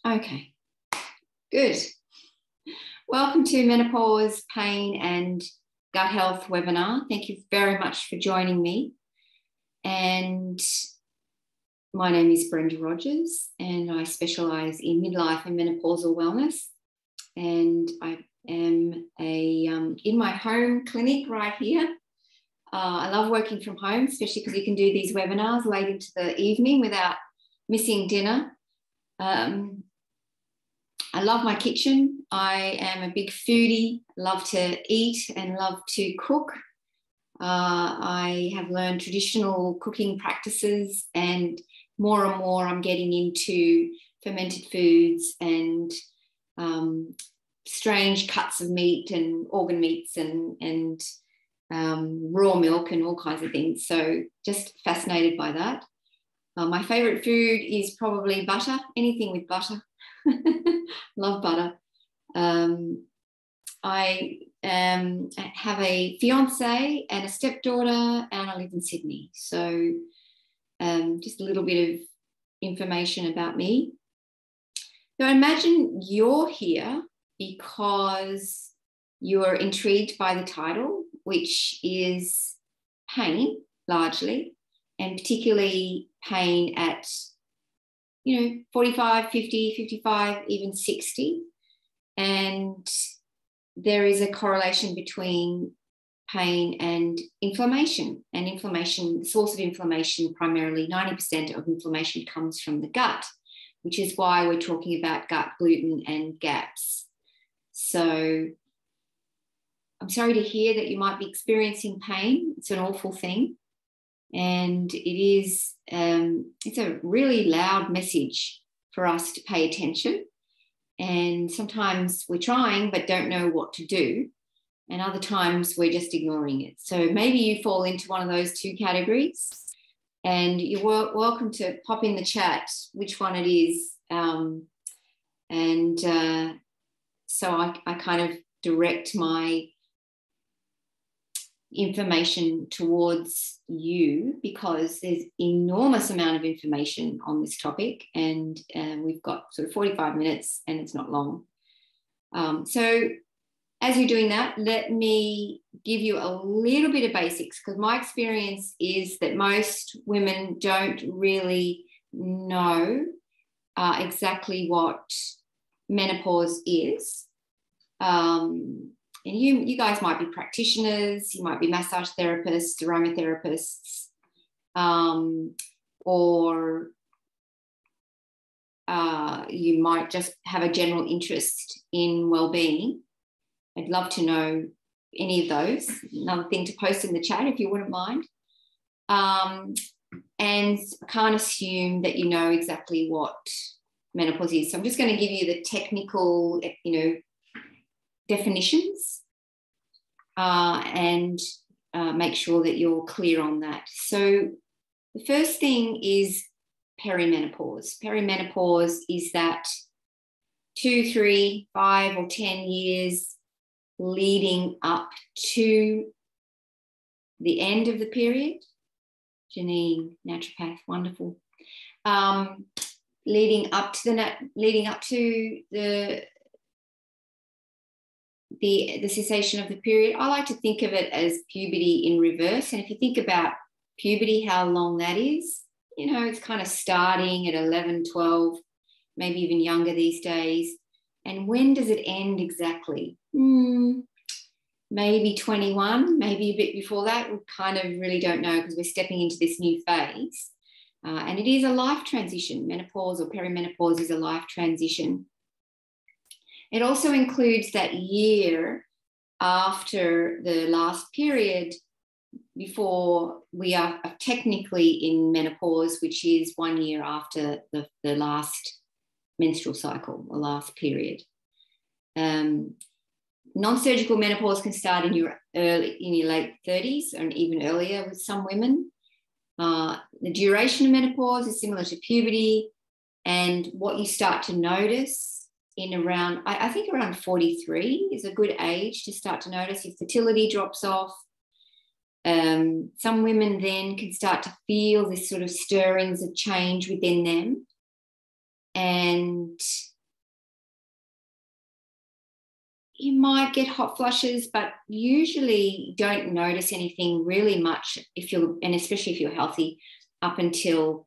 Okay, good. Welcome to Menopause, Pain and Gut Health webinar. Thank you very much for joining me. And my name is Brenda Rogers, and I specialise in midlife and menopausal wellness. And I am in my home clinic right here. I love working from home, especially because you can do these webinars late into the evening without missing dinner. I love my kitchen. I am a big foodie, love to eat and love to cook. I have learned traditional cooking practices, and more I'm getting into fermented foods and strange cuts of meat and organ meats and raw milk and all kinds of things. So just fascinated by that. My favourite food is probably butter, anything with butter. Love butter. I have a fiance and a stepdaughter, and I live in Sydney. So just a little bit of information about me. So I imagine you're here because you're intrigued by the title, which is pain largely, and particularly pain at 45, 50, 55, even 60. And there is a correlation between pain and inflammation. And inflammation, the source of inflammation, primarily 90% of inflammation comes from the gut, which is why we're talking about gut gluten and GAPS. So I'm sorry to hear that you might be experiencing pain. It's an awful thing. And it's a really loud message for us to pay attention. And sometimes we're trying but don't know what to do. And other times we're just ignoring it. So maybe you fall into one of those two categories. And you're welcome to pop in the chat which one it is. So I kind of direct my information towards you because there's enormous amount of information on this topic, and we've got sort of 45 minutes and it's not long. So as you're doing that, let me give you a little bit of basics, because my experience is that most women don't really know exactly what menopause is. And you guys might be practitioners, you might be massage therapists, aromatherapists, or you might just have a general interest in well-being. I'd love to know any of those. Another thing to post in the chat if you wouldn't mind. And I can't assume that you know exactly what menopause is. So I'm just going to give you the technical, definitions and make sure that you're clear on that. So the first thing is perimenopause. Perimenopause is that 2, 3, 5 or 10 years leading up to the end of the period. Janine, naturopath, wonderful. Leading up to the cessation of the period. I like to think of it as puberty in reverse. And if you think about puberty, how long that is, it's kind of starting at 11, 12, maybe even younger these days. And when does it end exactly? Maybe 21, maybe a bit before that. We kind of really don't know, because we're stepping into this new phase. And it is a life transition. Menopause or perimenopause is a life transition. It also includes that year after the last period before we are technically in menopause, which is 1 year after the last menstrual cycle, the last period. Non-surgical menopause can start in your late 30s and even earlier with some women. The duration of menopause is similar to puberty, and what you start to notice in around, I think around 43 is a good age to start to notice if fertility drops off. Some women then can start to feel this sort of stirrings of change within them. And you might get hot flushes, but usually don't notice anything really much and especially if you're healthy, up until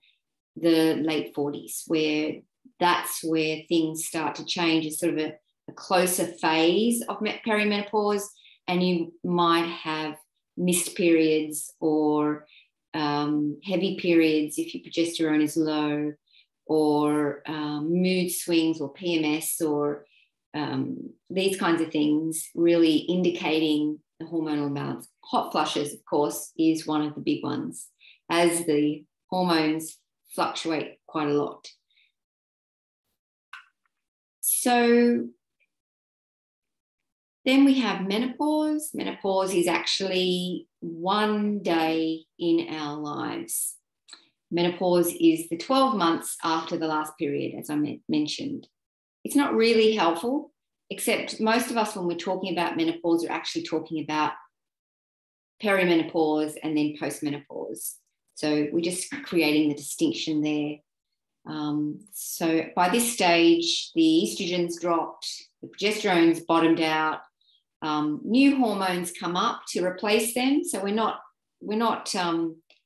the late 40s, where that's where things start to change. It's sort of a closer phase of perimenopause, and you might have missed periods or heavy periods if your progesterone is low, or mood swings or PMS, or these kinds of things, really indicating the hormonal imbalance. Hot flushes, of course, is one of the big ones, as the hormones fluctuate quite a lot. So then we have menopause. Menopause is actually one day in our lives. Menopause is the 12 months after the last period, as I mentioned. It's not really helpful, except most of us, when we're talking about menopause, are actually talking about perimenopause and then postmenopause. So we're just creating the distinction there. So by this stage, the estrogen's dropped, the progesterone's bottomed out, new hormones come up to replace them. So we're not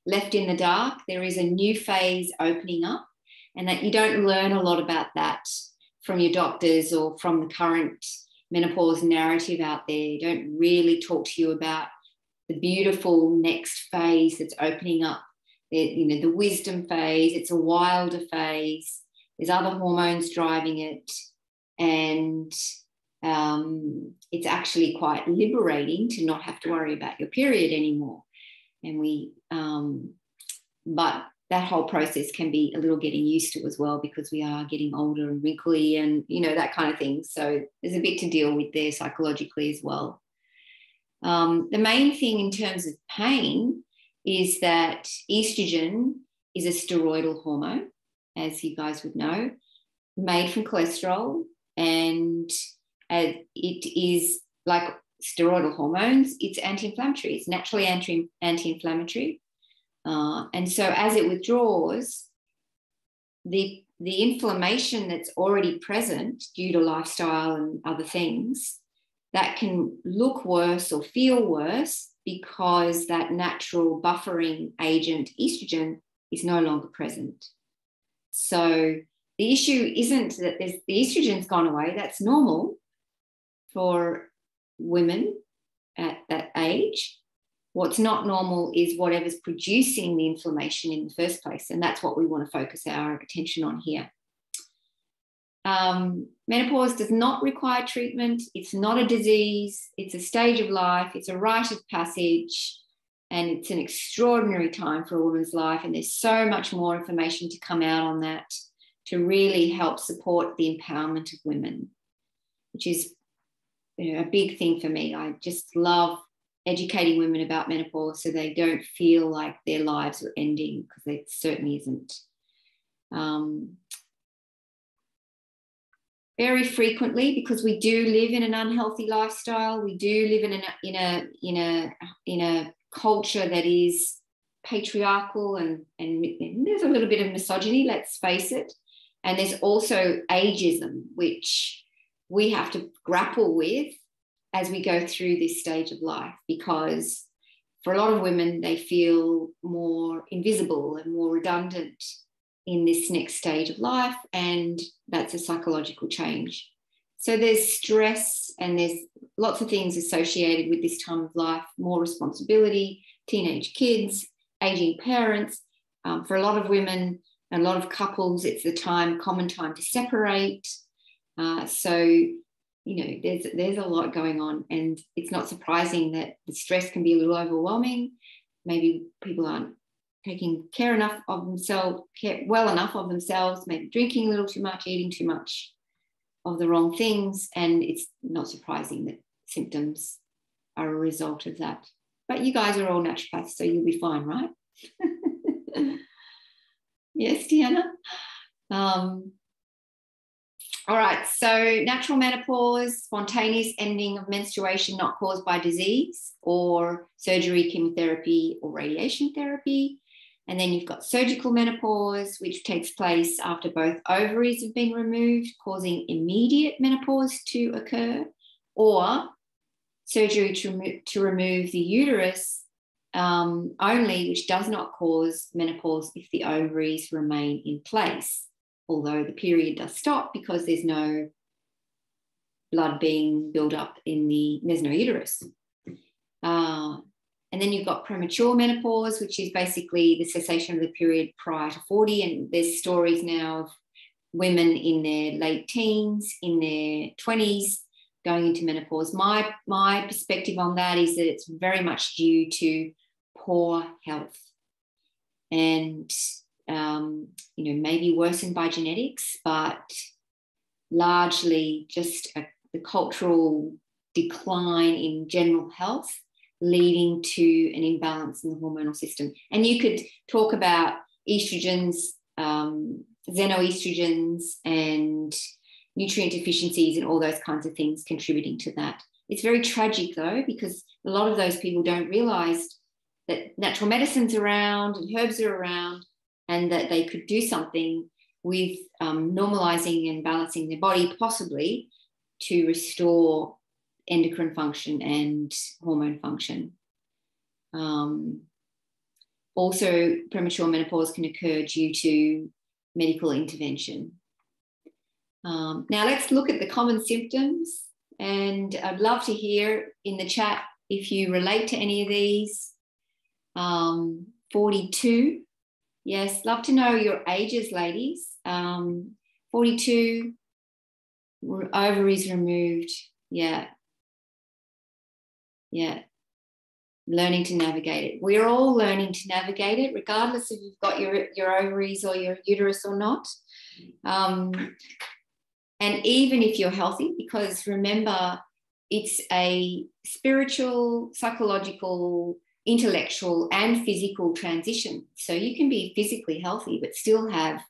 left in the dark. There is a new phase opening up, and that you don't learn a lot about that from your doctors or from the current menopause narrative out there. They don't really talk to you about the beautiful next phase that's opening up. The wisdom phase. It's a wilder phase. There's other hormones driving it, and it's actually quite liberating to not have to worry about your period anymore. And but that whole process can be a little getting used to as well, because we are getting older and wrinkly and, that kind of thing. So there's a bit to deal with there psychologically as well. The main thing in terms of pain is that estrogen is a steroidal hormone, as you guys would know, made from cholesterol, and it is like steroidal hormones. It's anti-inflammatory. It's naturally anti-inflammatory. And so as it withdraws, the inflammation that's already present due to lifestyle and other things, that can look worse or feel worse because that natural buffering agent, estrogen, is no longer present. So the issue isn't that the estrogen's gone away. That's normal for women at that age. What's not normal is whatever's producing the inflammation in the first place, and that's what we want to focus our attention on here. Menopause does not require treatment. It's not a disease. It's a stage of life. It's a rite of passage, and it's an extraordinary time for a woman's life. And there's so much more information to come out on that to really help support the empowerment of women, which is a big thing for me. I just love educating women about menopause so they don't feel like their lives are ending, because it certainly isn't. Very frequently, because we do live in an unhealthy lifestyle, we do live in a culture that is patriarchal, and there's a little bit of misogyny, let's face it. And there's also ageism, which we have to grapple with as we go through this stage of life, because for a lot of women, they feel more invisible and more redundant in this next stage of life, and that's a psychological change. So there's stress, and there's lots of things associated with this time of life: more responsibility, teenage kids, aging parents. For a lot of women, a lot of couples, it's the common time to separate. So there's a lot going on, and it's not surprising that the stress can be a little overwhelming. Maybe people aren't taking well enough of themselves, maybe drinking a little too much, eating too much of the wrong things, and it's not surprising that symptoms are a result of that. But you guys are all naturopaths, so you'll be fine, right? Yes, Deanna? All right, so natural menopause, spontaneous ending of menstruation not caused by disease or surgery, chemotherapy, or radiation therapy. And then you've got surgical menopause, which takes place after both ovaries have been removed, causing immediate menopause to occur, or surgery to remove the uterus only, which does not cause menopause if the ovaries remain in place, although the period does stop because there's no blood being built up there's no uterus. And then you've got premature menopause, which is basically the cessation of the period prior to 40. And there's stories now of women in their late teens, in their 20s, going into menopause. My perspective on that is that it's very much due to poor health and, maybe worsened by genetics, but largely just the cultural decline in general health, leading to an imbalance in the hormonal system. And you could talk about estrogens, xenoestrogens, and nutrient deficiencies and all those kinds of things contributing to that. It's very tragic, though, because a lot of those people don't realise that natural medicine's around and herbs are around, and that they could do something with normalising and balancing their body, possibly to restore endocrine function and hormone function. Also, premature menopause can occur due to medical intervention. Now let's look at the common symptoms, and I'd love to hear in the chat if you relate to any of these. 42, yes, love to know your ages, ladies. 42, ovaries removed, yeah. Learning to navigate it. We're all learning to navigate it, regardless if you've got your ovaries or your uterus or not. And even if you're healthy, because remember, it's a spiritual, psychological, intellectual, and physical transition. So you can be physically healthy, but still have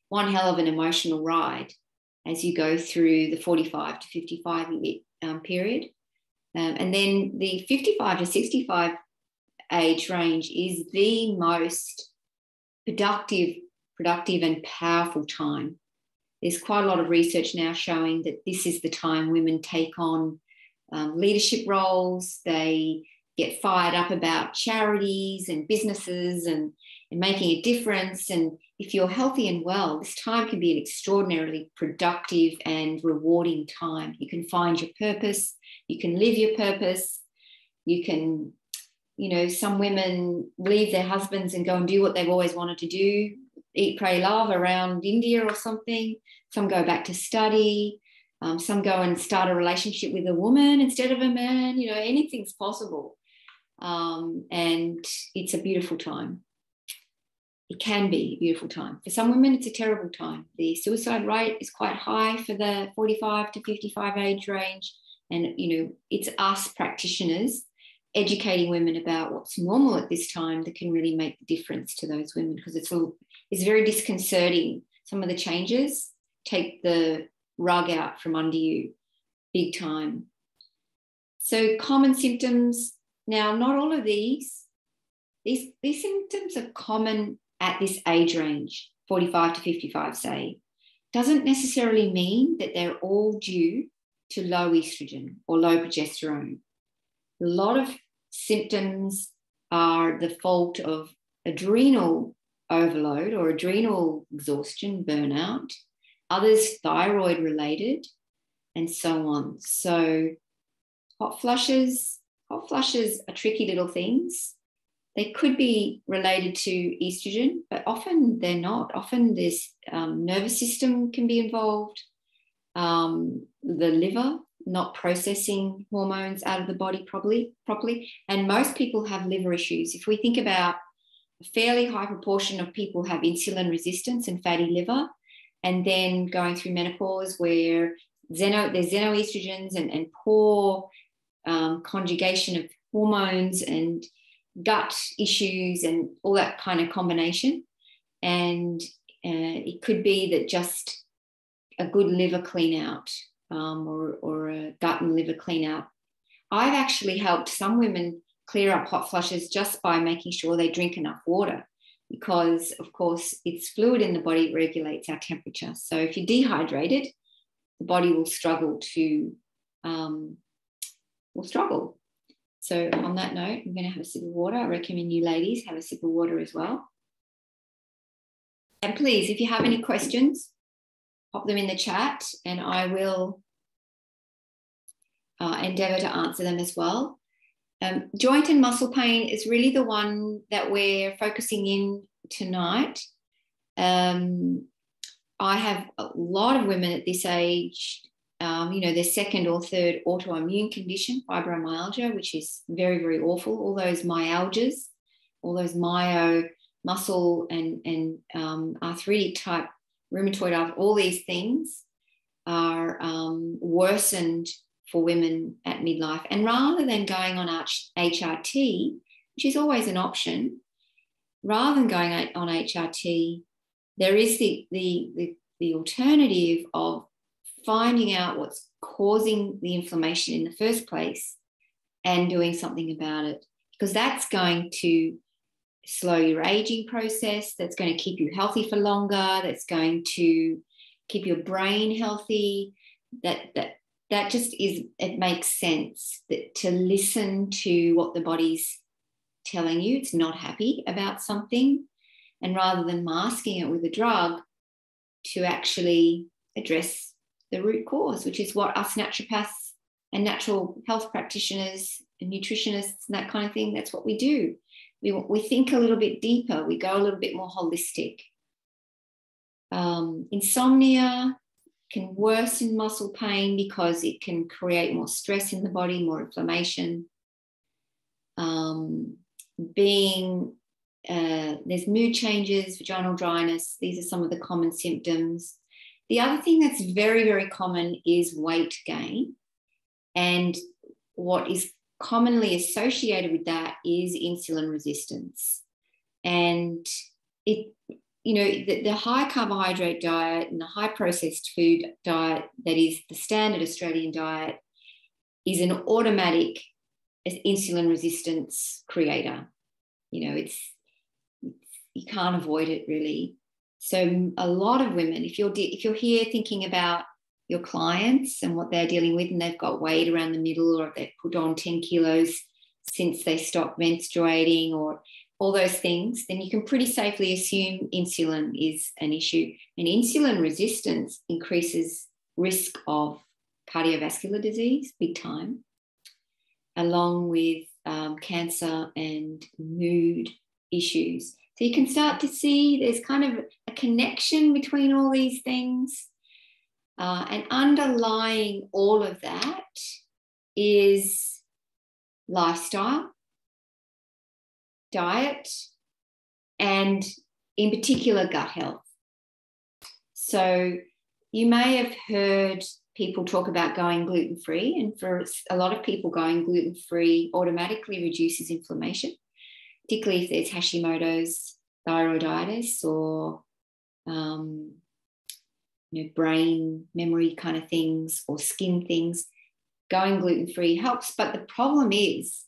one hell of an emotional ride as you go through the 45 to 55 year period. And then the 55 to 65 age range is the most productive and powerful time. There's quite a lot of research now showing that this is the time women take on leadership roles. They get fired up about charities and businesses and making a difference. And if you're healthy and well, this time can be an extraordinarily productive and rewarding time. You can find your purpose. You can live your purpose. You can, some women leave their husbands and go and do what they've always wanted to do, eat, pray, love around India or something. Some go back to study. Some go and start a relationship with a woman instead of a man. Anything's possible. And it's a beautiful time. It can be a beautiful time. For some women, it's a terrible time. The suicide rate is quite high for the 45 to 55 age range. And, it's us practitioners educating women about what's normal at this time that can really make the difference to those women, because it's very disconcerting. Some of the changes take the rug out from under you big time. So common symptoms. Now, not all of these symptoms are common at this age range, 45 to 55, say. Doesn't necessarily mean that they're all due to low estrogen or low progesterone. A lot of symptoms are the fault of adrenal overload or adrenal exhaustion, burnout, others thyroid related, and so on. So hot flushes are tricky little things. They could be related to estrogen, but often they're not. Often this nervous system can be involved. The liver not processing hormones out of the body properly. And most people have liver issues. If we think about a fairly high proportion of people have insulin resistance and fatty liver, and then going through menopause where there's xenoestrogens and poor conjugation of hormones and gut issues and all that kind of combination. And it could be that just a good liver clean out or a gut and liver clean out. I've actually helped some women clear up hot flushes just by making sure they drink enough water, because of course it's fluid in the body, it regulates our temperature. So if you're dehydrated, the body will struggle to will struggle. So on that note, I'm going to have a sip of water. I recommend you ladies have a sip of water as well. And please, if you have any questions, pop them in the chat and I will endeavour to answer them as well. Joint and muscle pain is really the one that we're focusing in tonight. I have a lot of women at this age, their second or third autoimmune condition, fibromyalgia, which is very, very awful. All those myalgias, all those myo, muscle and arthritic type rheumatoid arthritis, all these things are worsened for women at midlife. And rather than going on HRT, which is always an option, rather than going on HRT, there is the alternative of finding out what's causing the inflammation in the first place and doing something about it, because that's going to slow your aging process, that's going to keep you healthy for longer, that's going to keep your brain healthy. That just is, it makes sense that to listen to what the body's telling you. It's not happy about something, and rather than masking it with a drug, to actually address the root cause, which is what us naturopaths and natural health practitioners and nutritionists and that kind of thing, that's what we do. We think a little bit deeper. We go a little bit more holistic. Insomnia can worsen muscle pain because it can create more stress in the body, more inflammation. There's mood changes, vaginal dryness. These are some of the common symptoms. The other thing that's very, very common is weight gain. And what is commonly associated with that is insulin resistance. And the high carbohydrate diet and the high processed food diet that is the standard Australian diet is an automatic insulin resistance creator. You can't avoid it really. So a lot of women, if you're here thinking about your clients and what they're dealing with, and they've got weight around the middle, or they've put on 10 kilos since they stopped menstruating, or all those things, then you can pretty safely assume insulin is an issue. And insulin resistance increases risk of cardiovascular disease, big time, along with cancer and mood issues. So you can start to see there's kind of a connection between all these things. And underlying all of that is lifestyle, diet, and in particular gut health. So you may have heard people talk about going gluten-free, and for a lot of people, going gluten-free automatically reduces inflammation, particularly if there's Hashimoto's, thyroiditis, or brain memory kind of things, or skin things. Going gluten-free helps, but the problem is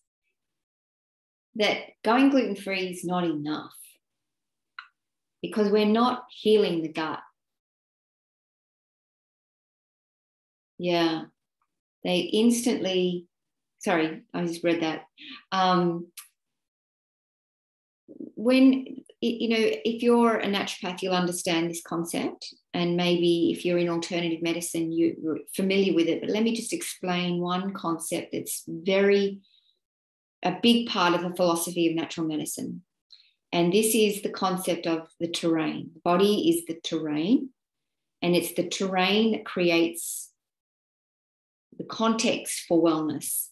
that going gluten-free is not enough, because we're not healing the gut. Yeah, they instantly, sorry, I just read that. If you're a naturopath, you'll understand this concept, and maybe if you're in alternative medicine, you're familiar with it. But let me just explain one concept that's a big part of the philosophy of natural medicine. And this is the concept of the terrain. The body is the terrain, and it's the terrain that creates the context for wellness.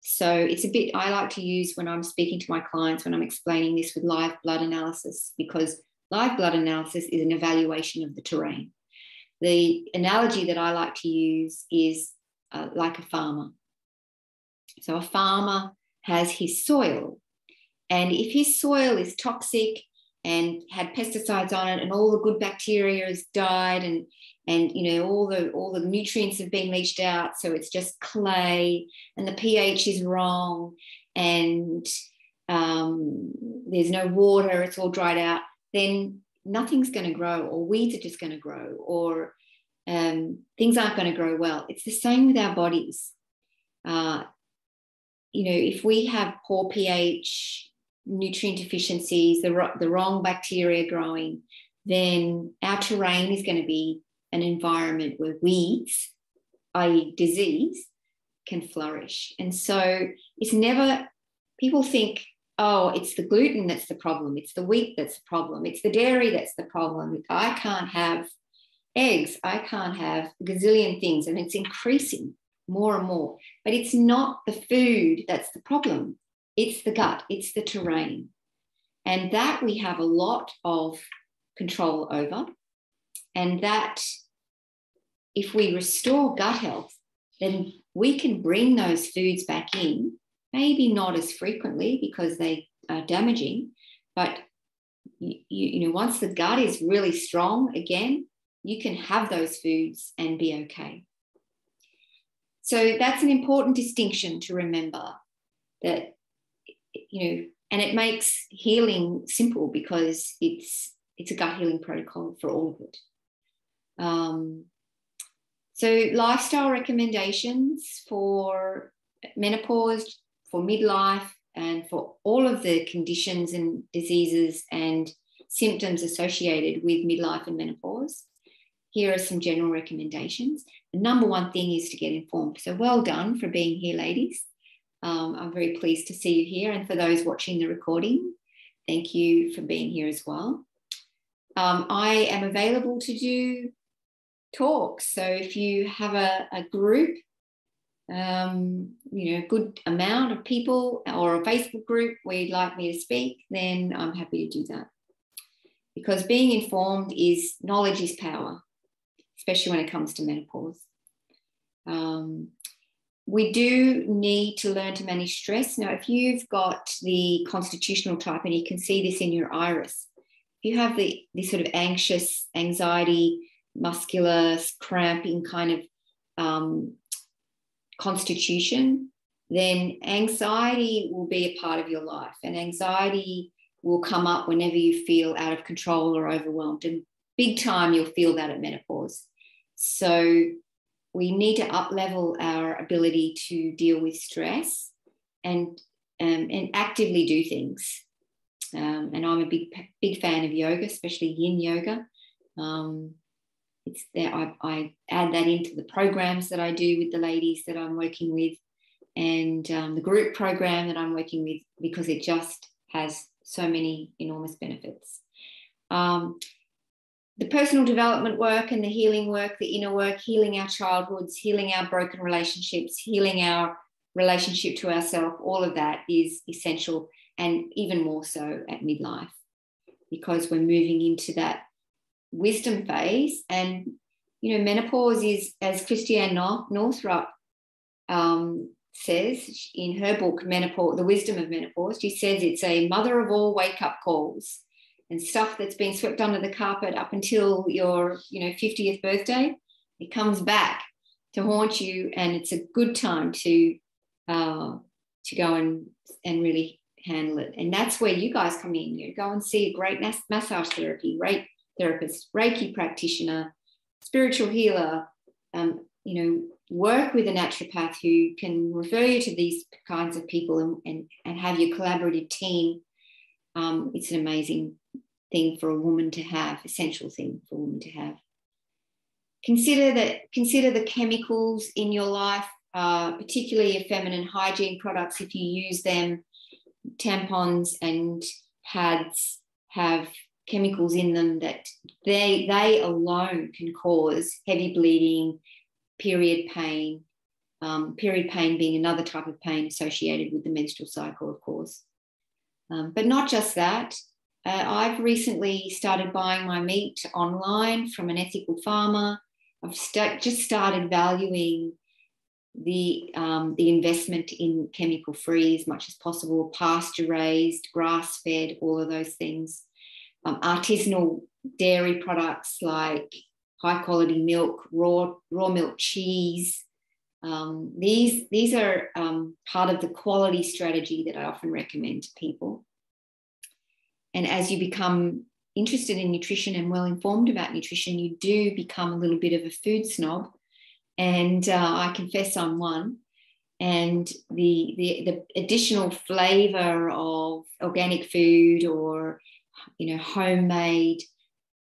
So it's a bit, I like to use when I'm speaking to my clients, when I'm explaining this, with live blood analysis, because live blood analysis is an evaluation of the terrain. The analogy that I like to use is like a farmer. So a farmer has his soil, and if his soil is toxic and had pesticides on it, and all the good bacteria has died, and all the nutrients have been leached out, so it's just clay, and the pH is wrong, and there's no water, it's all dried out, then nothing's going to grow, or weeds are just going to grow, or things aren't going to grow well. It's the same with our bodies. if we have poor pH, nutrient deficiencies, the wrong bacteria growing, then our terrain is going to be an environment where weeds, i.e. disease, can flourish. And so it's never, people think, oh, it's the gluten that's the problem, it's the wheat that's the problem, it's the dairy that's the problem. I can't have eggs, I can't have a gazillion things, and it's increasing more and more. But it's not the food that's the problem. It's the gut, it's the terrain. And that we have a lot of control over. And that if we restore gut health, then we can bring those foods back in, maybe not as frequently because they are damaging, but once the gut is really strong again, you can have those foods and be okay. So that's an important distinction to remember, that, and it makes healing simple because it's a gut healing protocol for all of it. So lifestyle recommendations for menopause, for midlife, and for all of the conditions and diseases and symptoms associated with midlife and menopause. Here are some general recommendations. The number one thing is to get informed. So well done for being here, ladies. I'm very pleased to see you here. And for those watching the recording, thank you for being here as well. I am available to do talks. So if you have a group, a good amount of people, or a Facebook group where you'd like me to speak, then I'm happy to do that. Because being informed knowledge is power, especially when it comes to menopause. We do need to learn to manage stress. Now, if you've got the constitutional type, and you can see this in your iris, if you have this sort of anxious, anxiety, muscular, cramping kind of constitution, then anxiety will be a part of your life, and anxiety will come up whenever you feel out of control or overwhelmed, and big time you'll feel that at menopause. So we need to up-level our ability to deal with stress and actively do things. And I'm a big fan of yoga, especially yin yoga. It's there. I add that into the programs that I do with the ladies that I'm working with, and the group program that I'm working with, because it just has so many enormous benefits. The personal development work and the healing work, the inner work, healing our childhoods, healing our broken relationships, healing our relationship to ourselves, all of that is essential, and even more so at midlife, because we're moving into that wisdom phase. And menopause is, as Christiane Northrup says in her book Menopause, The Wisdom of Menopause, she says it's a mother of all wake-up calls, and stuff that's been swept under the carpet up until your 50th birthday, it comes back to haunt you, and it's a good time to go and really handle it. And that's where you guys come in. Go and see a great massage therapist, Reiki practitioner, spiritual healer, work with a naturopath who can refer you to these kinds of people and have your collaborative team. It's an amazing thing for a woman to have, essential thing for a woman to have. Consider the chemicals in your life, particularly your feminine hygiene products. If you use them, tampons and pads have chemicals in them that they alone can cause heavy bleeding, period pain being another type of pain associated with the menstrual cycle, of course. But not just that. I've recently started buying my meat online from an ethical farmer. I've just started valuing the investment in chemical-free as much as possible, pasture-raised, grass-fed, all of those things. Artisanal dairy products like high-quality milk, raw milk cheese. These are part of the quality strategy that I often recommend to people. And as you become interested in nutrition and well-informed about nutrition, you do become a little bit of a food snob. And I confess I'm one. And the additional flavor of organic food, or homemade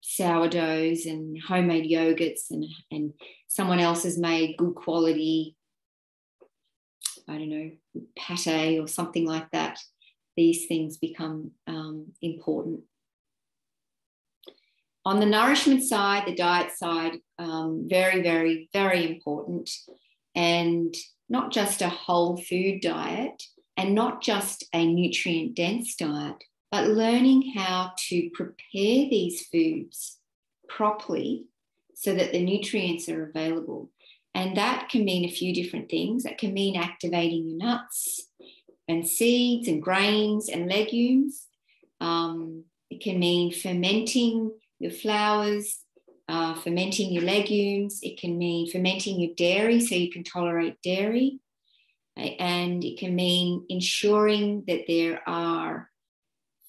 sourdoughs and homemade yogurts, and someone else has made good quality, I don't know, pate or something like that. These things become important. On the nourishment side, the diet side, very, very, very important. And not just a whole food diet, and not just a nutrient-dense diet, but learning how to prepare these foods properly so that the nutrients are available. And that can mean a few different things. That can mean activating your nuts and seeds and grains and legumes. It can mean fermenting your flours, fermenting your legumes. It can mean fermenting your dairy so you can tolerate dairy. And it can mean ensuring that there are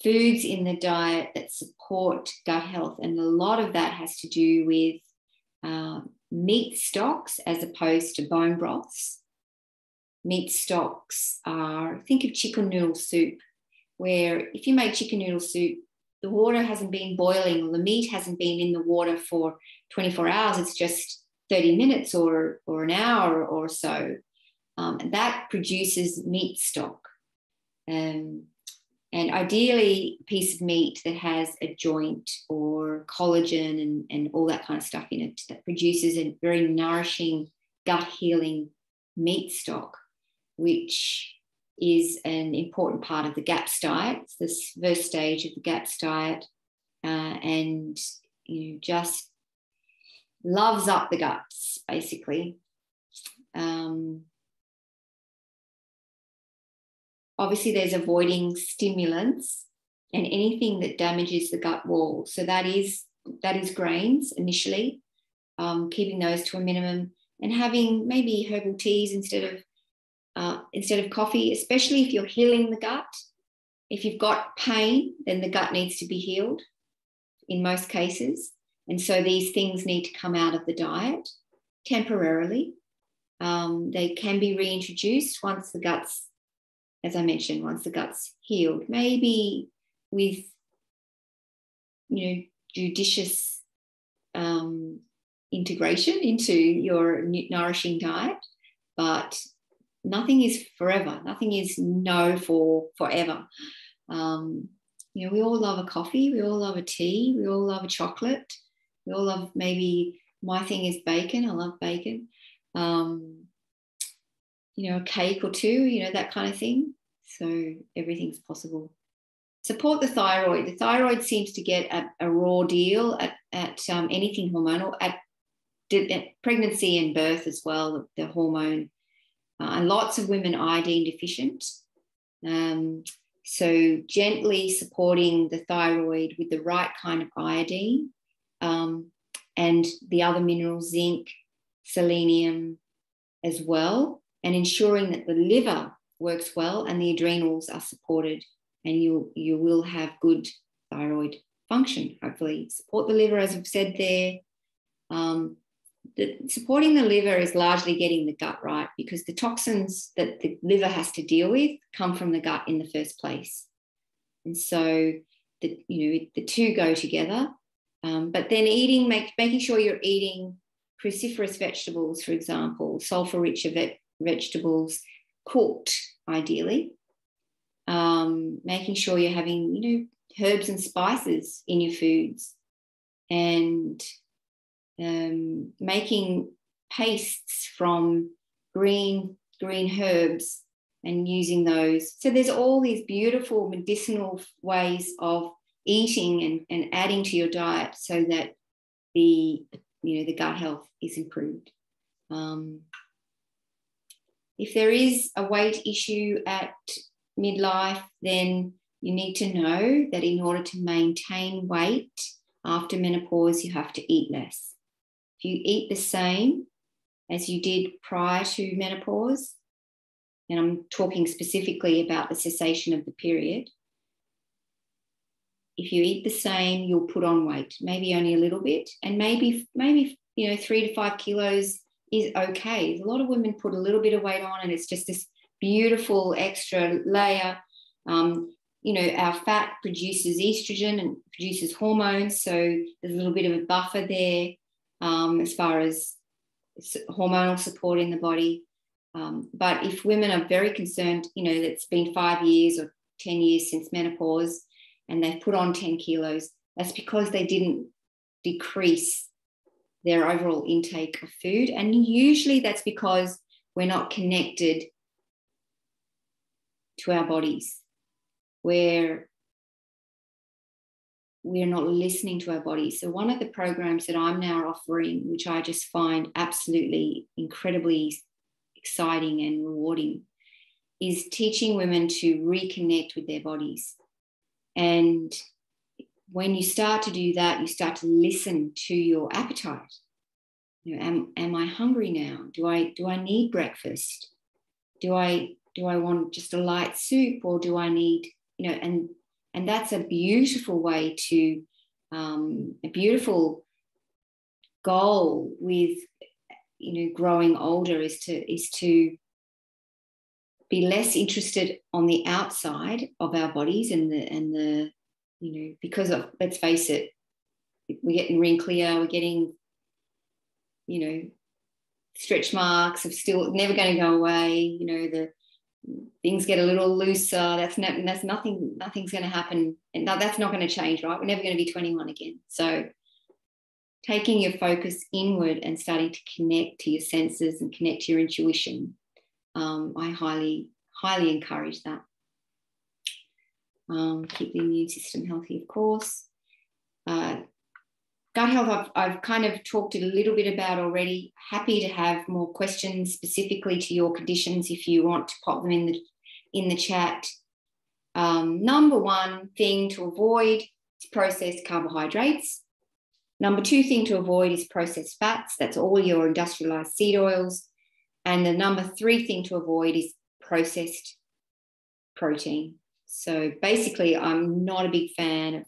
foods in the diet that support gut health. And a lot of that has to do with meat stocks as opposed to bone broths. Meat stocks are, think of chicken noodle soup, where if you make chicken noodle soup, the water hasn't been boiling, or the meat hasn't been in the water for 24 hours. It's just 30 minutes or an hour or so. And that produces meat stock. And ideally, a piece of meat that has a joint or collagen and all that kind of stuff in it, that produces a very nourishing, gut healing meat stock, which is an important part of the GAPS diet. It's the first stage of the GAPS diet, and just loves up the guts, basically. Obviously, there's avoiding stimulants and anything that damages the gut wall. So that is grains initially, keeping those to a minimum, and having maybe herbal teas instead of coffee, especially if you're healing the gut. If you've got pain, then the gut needs to be healed in most cases. And so these things need to come out of the diet temporarily. They can be reintroduced once the gut's, as I mentioned, once the gut's healed, maybe with, judicious integration into your nourishing diet. But nothing is forever. Nothing is for forever. We all love a coffee. We all love a tea. We all love a chocolate. We all love, maybe my thing is bacon. I love bacon. A cake or two, that kind of thing. So everything's possible. Support the thyroid. The thyroid seems to get a raw deal at anything hormonal, at pregnancy and birth as well, the hormone. And lots of women iodine deficient. So gently supporting the thyroid with the right kind of iodine, and the other minerals, zinc, selenium as well, and ensuring that the liver works well and the adrenals are supported, and you will have good thyroid function, hopefully. Support the liver, as I've said there. Supporting the liver is largely getting the gut right, because the toxins that the liver has to deal with come from the gut in the first place. And so the two go together. But then making sure you're eating cruciferous vegetables, for example, sulfur-rich vegetables, cooked ideally. Making sure you're having, herbs and spices in your foods, and making pastes from green herbs and using those. So there's all these beautiful medicinal ways of eating and adding to your diet so that the gut health is improved. If there is a weight issue at midlife, then you need to know that in order to maintain weight after menopause, you have to eat less. If you eat the same as you did prior to menopause, and I'm talking specifically about the cessation of the period, if you eat the same, you'll put on weight, maybe only a little bit, and maybe 3 to 5 kilos is okay. A lot of women put a little bit of weight on and it's just this beautiful extra layer. Our fat produces estrogen and produces hormones, so there's a little bit of a buffer there as far as hormonal support in the body. But if women are very concerned, that it's been 5 years or 10 years since menopause and they've put on 10 kilos, that's because they didn't decrease their overall intake of food. And usually that's because we're not connected to our bodies. We're not listening to our bodies. So one of the programs that I'm now offering, which I just find absolutely incredibly exciting and rewarding, is teaching women to reconnect with their bodies. And when you start to do that, you start to listen to your appetite. Am I hungry now? Do I need breakfast? Do I want just a light soup, or do I need, and that's a beautiful way to, a beautiful goal with, growing older is to be less interested on the outside of our bodies and the because of, let's face it, we're getting wrinklier, we're getting, stretch marks of still never going to go away. The things get a little looser. That's nothing's going to happen, and that's not going to change, right? We're never going to be 21 again. So taking your focus inward and starting to connect to your senses and connect to your intuition, I highly encourage that. Keep the immune system healthy, of course. Gut health, I've kind of talked a little bit about already. Happy to have more questions specifically to your conditions if you want to pop them in the chat. Number one thing to avoid is processed carbohydrates. Number two thing to avoid is processed fats. That's all your industrialized seed oils. And the number three thing to avoid is processed protein. So basically, I'm not a big fan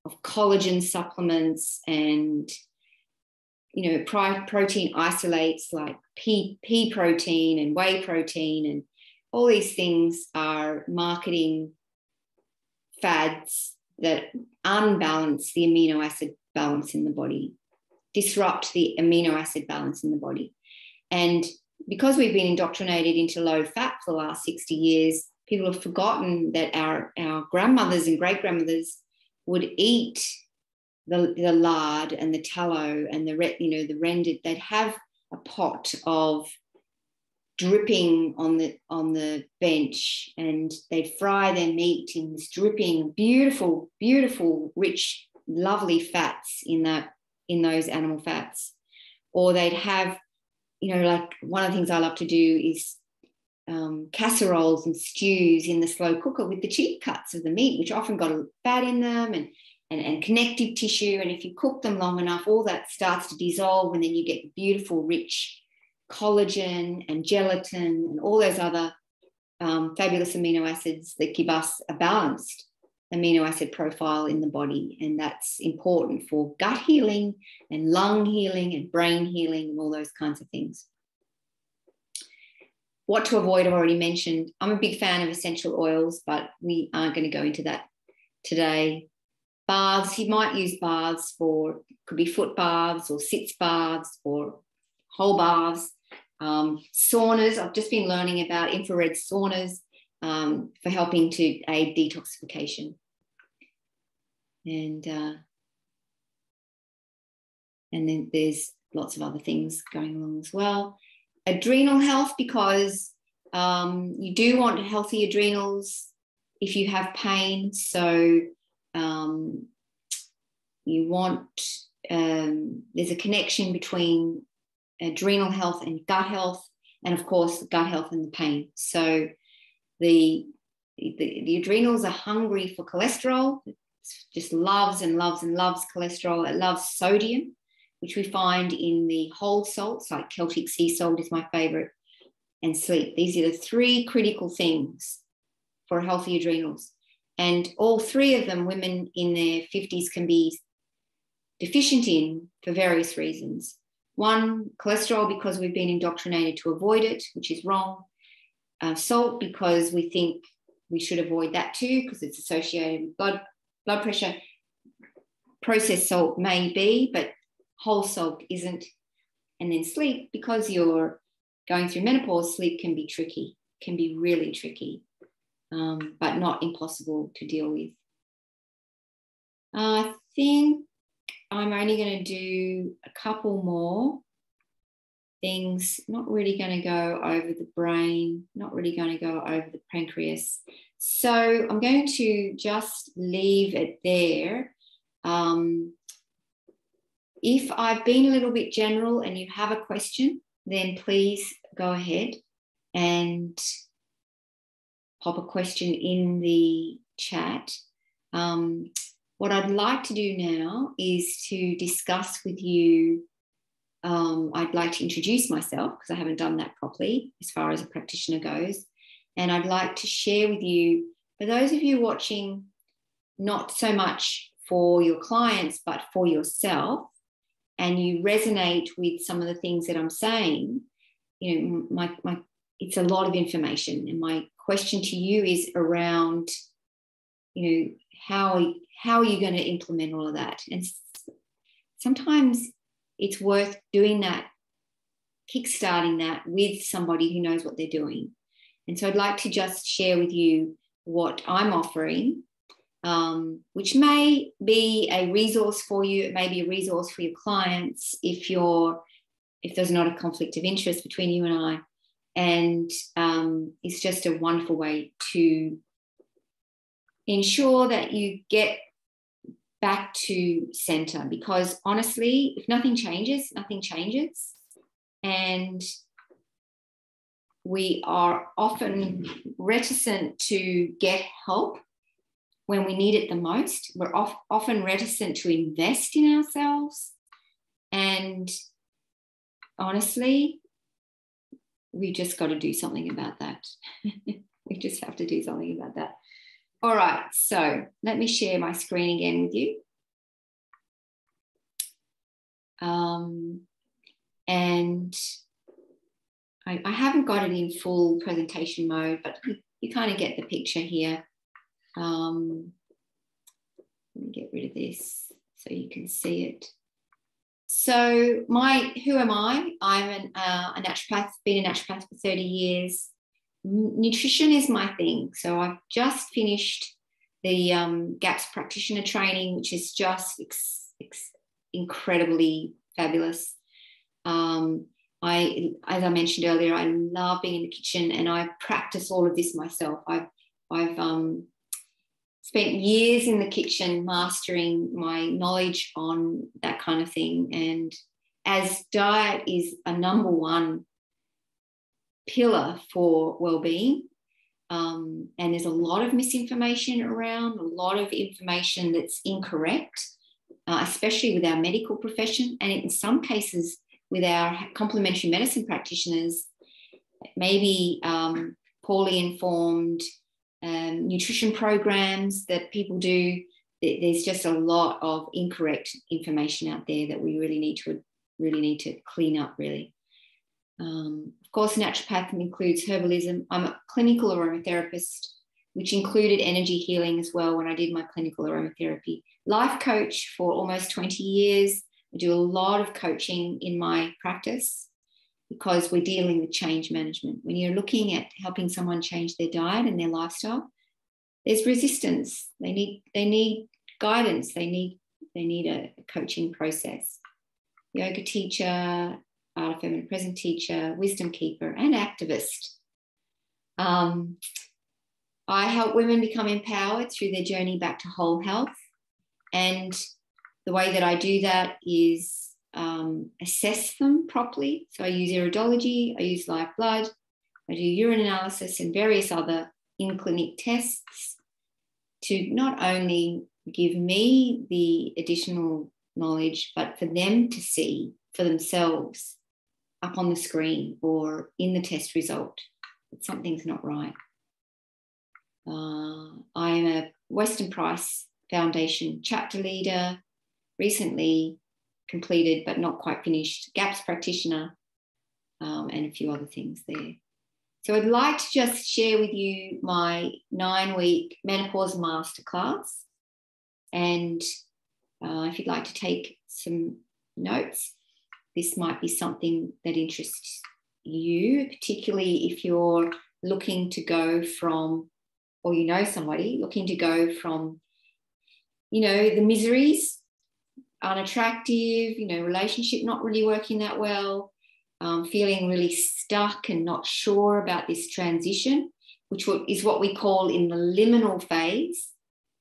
of collagen supplements and, protein isolates like pea protein and whey protein, and all these things are marketing fads that unbalance the amino acid balance in the body, disrupt the amino acid balance in the body. And because we've been indoctrinated into low fat for the last 60 years, people have forgotten that our grandmothers and great-grandmothers would eat the lard and the tallow and the rendered. They'd have a pot of dripping on the bench, and they'd fry their meat in this dripping, beautiful, beautiful, rich, lovely fats in those animal fats. Or they'd have, like one of the things I love to do is casseroles and stews in the slow cooker with the cheap cuts of the meat, which often got a fat in them and connective tissue. And if you cook them long enough, all that starts to dissolve, and then you get beautiful, rich collagen and gelatin and all those other fabulous amino acids that give us a balanced amino acid profile in the body. And that's important for gut healing and lung healing and brain healing and all those kinds of things. What to avoid, I've already mentioned. I'm a big fan of essential oils, but we aren't going to go into that today. Baths, you might use baths could be foot baths or sitz baths or whole baths. Saunas, I've just been learning about infrared saunas for helping to aid detoxification. And then there's lots of other things going along as well. Adrenal health, because you do want healthy adrenals if you have pain. So you want, there's a connection between adrenal health and gut health, and of course gut health and the pain. So the adrenals are hungry for cholesterol. It just loves and loves and loves cholesterol. It loves sodium, which we find in the whole salts, like Celtic sea salt is my favorite, and sleep. These are the three critical things for healthy adrenals. And all three of them, women in their 50s can be deficient in for various reasons. One, cholesterol, because we've been indoctrinated to avoid it, which is wrong. Salt, because we think we should avoid that too, because it's associated with blood pressure. Processed salt may be, but whole salt isn't. And then sleep, because you're going through menopause, sleep can be tricky, can be really tricky, but not impossible to deal with. I think I'm only going to do a couple more things, not really going to go over the brain, not really going to go over the pancreas. So I'm going to just leave it there. If I've been a little bit general and you have a question, then please go ahead and pop a question in the chat. What I'd like to do now is to discuss with you. I'd like to introduce myself, because I haven't done that properly as far as a practitioner goes. And I'd like to share with you, for those of you watching, not so much for your clients, but for yourself, and you resonate with some of the things that I'm saying, you know, it's a lot of information. And my question to you is around, you know, how are you going to implement all of that? And sometimes it's worth doing that, kickstarting that with somebody who knows what they're doing. And so I'd like to just share with you what I'm offering, which may be a resource for you. It may be a resource for your clients if there's not a conflict of interest between you and I. And it's just a wonderful way to ensure that you get back to center, because honestly, if nothing changes, nothing changes. And we are often reticent to get help when we need it the most. We're often reticent to invest in ourselves. And honestly, we just got to do something about that. We just have to do something about that. All right, so let me share my screen again with you. And I haven't got it in full presentation mode, but you kind of get the picture here. Let me get rid of this so you can see it. So who am I? I'm a naturopath, been a naturopath for 30 years. Nutrition is my thing. So I've just finished the GAPS practitioner training, which is just incredibly fabulous. As I mentioned earlier, I love being in the kitchen, and I practice all of this myself. I've spent years in the kitchen mastering my knowledge on that kind of thing. And as diet is a number one pillar for well-being, and there's a lot of misinformation around, a lot of information that's incorrect, especially with our medical profession, and in some cases with our complementary medicine practitioners, maybe poorly informed nutrition programs that people do. There's just a lot of incorrect information out there that we really need to clean up, really. Of course, naturopathy includes herbalism. I'm a clinical aromatherapist, which included energy healing as well when I did my clinical aromatherapy. Life coach for almost 20 years. I do a lot of coaching in my practice because we're dealing with change management. When you're looking at helping someone change their diet and their lifestyle, there's resistance. They need guidance. They need a coaching process. Yoga teacher, Art of Feminine Present teacher, wisdom keeper, and activist. I help women become empowered through their journey back to whole health. And the way that I do that is assess them properly. So I use iridology, I use live blood, I do urine analysis and various other in-clinic tests to not only give me the additional knowledge, but for them to see for themselves up on the screen or in the test result that something's not right. I'm a Western Price Foundation chapter leader. Recently, completed but not quite finished, GAPS practitioner, and a few other things there. So I'd like to just share with you my 9-week menopause masterclass. And if you'd like to take some notes, this might be something that interests you, particularly if you're looking to go from, or you know somebody looking to go from, the miseries, unattractive, relationship not really working that well, feeling really stuck and not sure about this transition, which is what we call in the liminal phase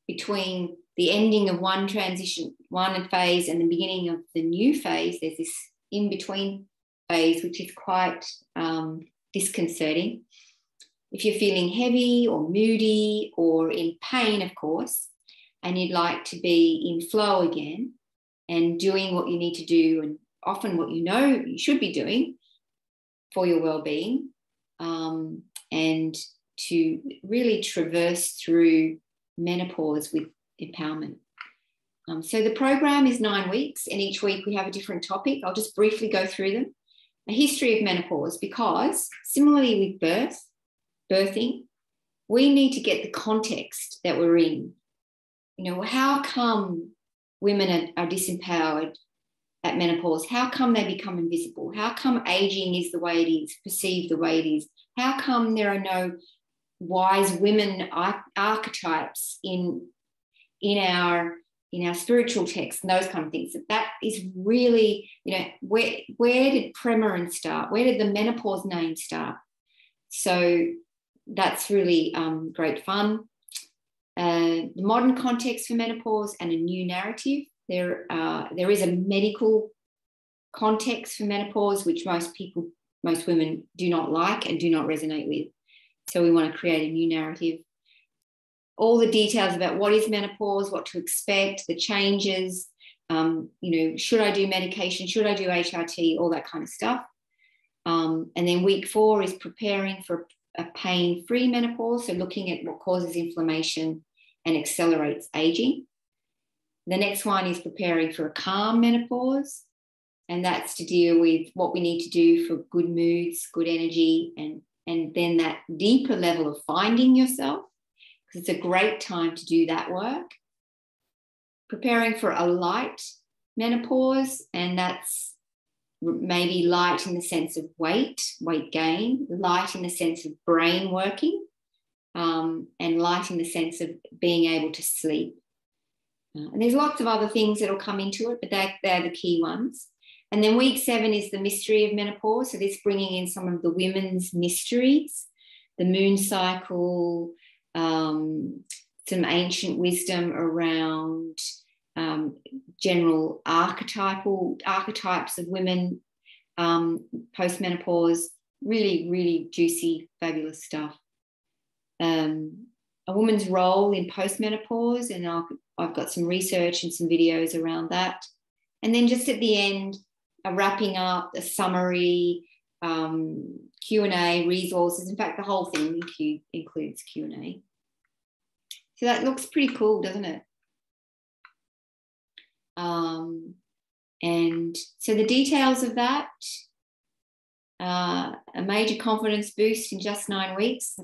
between the ending of one phase and the beginning of the new phase. There's this in-between phase, which is quite disconcerting. If you're feeling heavy or moody or in pain, of course, and you'd like to be in flow again and doing what you need to do, and often what you should be doing for your well-being, and to really traverse through menopause with empowerment. So the program is 9 weeks, and each week we have a different topic. I'll just briefly go through them. A history of menopause, because similarly with birthing, we need to get the context that we're in. How come women are disempowered at menopause? How come they become invisible? How come aging is the way it is, perceived the way it is? How come there are no wise women archetypes in our spiritual texts and those kind of things? That is really, where did Premarin start? Where did the menopause name start? So that's really great fun. The modern context for menopause and a new narrative. There is a medical context for menopause, which most women do not like and do not resonate with. So we want to create a new narrative. All the details about what is menopause, what to expect, the changes, should I do medication, should I do HRT, all that kind of stuff. And then week 4 is preparing for a pain-free menopause, so looking at what causes inflammation and accelerates aging. The next one is preparing for a calm menopause, and that's to deal with what we need to do for good moods, good energy, and then that deeper level of finding yourself, because it's a great time to do that work. Preparing for a light menopause, and that's maybe light in the sense of weight gain, light in the sense of brain working, and light in the sense of being able to sleep. And there's lots of other things that will come into it, but they're the key ones. And then week 7 is the mystery of menopause. So this bringing in some of the women's mysteries, the moon cycle, some ancient wisdom around general archetypes of women post-menopause. Really, really juicy, fabulous stuff. A woman's role in post-menopause, and I've got some research and some videos around that. And then just at the end, a wrapping up, a summary, Q&A, resources. In fact, the whole thing includes Q&A. So that looks pretty cool, doesn't it? And so the details of that, a major confidence boost in just 9 weeks.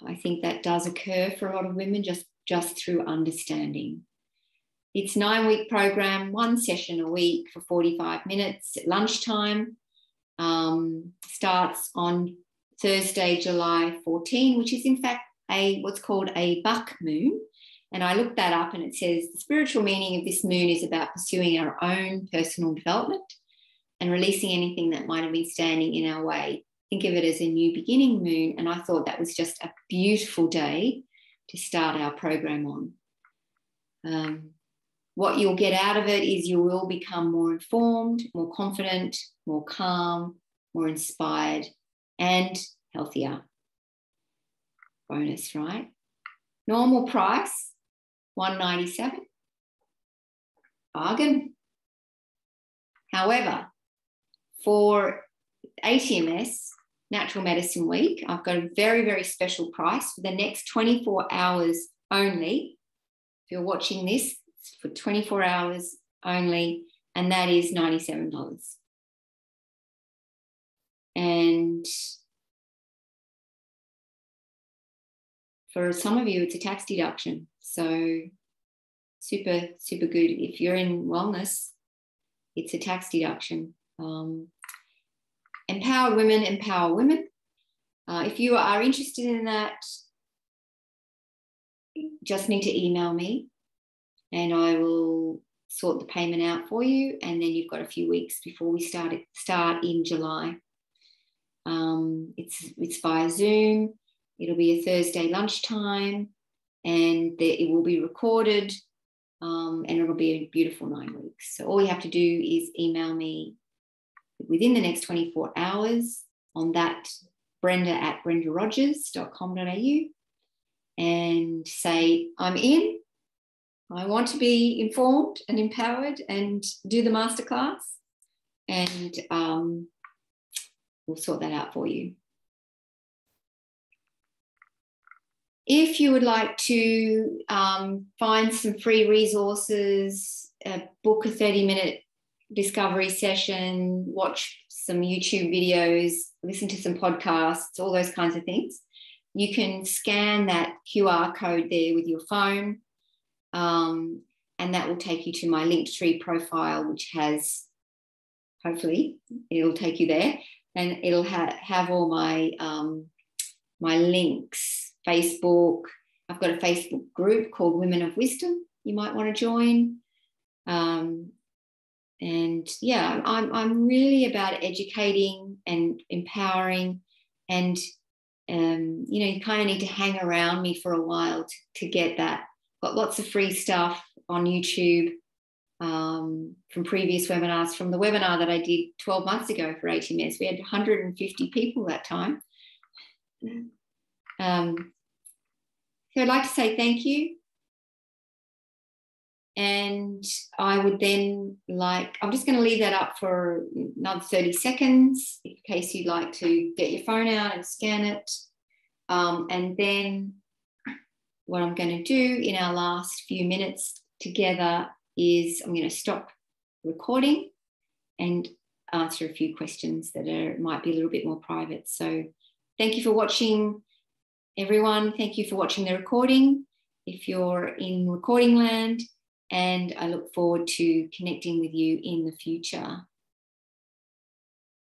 I think that does occur for a lot of women just through understanding. It's a 9-week program, 1 session a week for 45 minutes at lunchtime. Starts on Thursday, July 14, which is in fact what's called a buck moon. And I looked that up, and it says the spiritual meaning of this moon is about pursuing our own personal development and releasing anything that might have been standing in our way. Think of it as a new beginning moon. And I thought that was just a beautiful day to start our program on. What you'll get out of it is you will become more informed, more confident, more calm, more inspired, and healthier. Bonus, right? Normal price, $197. Bargain. However, for ATMS, Natural Medicine Week, I've got a very, very special price for the next 24 hours only. If you're watching this for 24 hours only, and that is $97. And for some of you, it's a tax deduction. So super, super good. If you're in wellness, it's a tax deduction. Empowered women empower women. If you are interested in that, just need to email me and I will sort the payment out for you. And then you've got a few weeks before we start in July. It's via Zoom. It'll be a Thursday lunchtime, and it will be recorded, and it'll be a beautiful 9 weeks. So all you have to do is email me within the next 24 hours on that brenda@brendarogers.com.au and say, I'm in, I want to be informed and empowered and do the masterclass, and we'll sort that out for you. If you would like to find some free resources, book a 30-minute discovery session, watch some YouTube videos, listen to some podcasts, all those kinds of things, you can scan that QR code there with your phone, and that will take you to my Linktree profile, which has, hopefully, it'll take you there, and it'll have all my my links. Facebook, I've got a Facebook group called Women of Wisdom you might want to join. And yeah, I'm really about educating and empowering, and you kind of need to hang around me for a while to get that. Got lots of free stuff on YouTube from previous webinars. From the webinar that I did 12 months ago for HMS, we had 150 people that time. So I'd like to say thank you. And I would then I'm just going to leave that up for another 30 seconds in case you'd like to get your phone out and scan it. And then what I'm going to do in our last few minutes together is I'm going to stop recording and answer a few questions that might be a little bit more private. So thank you for watching, everyone. Thank you for watching the recording if you're in recording land, and I look forward to connecting with you in the future.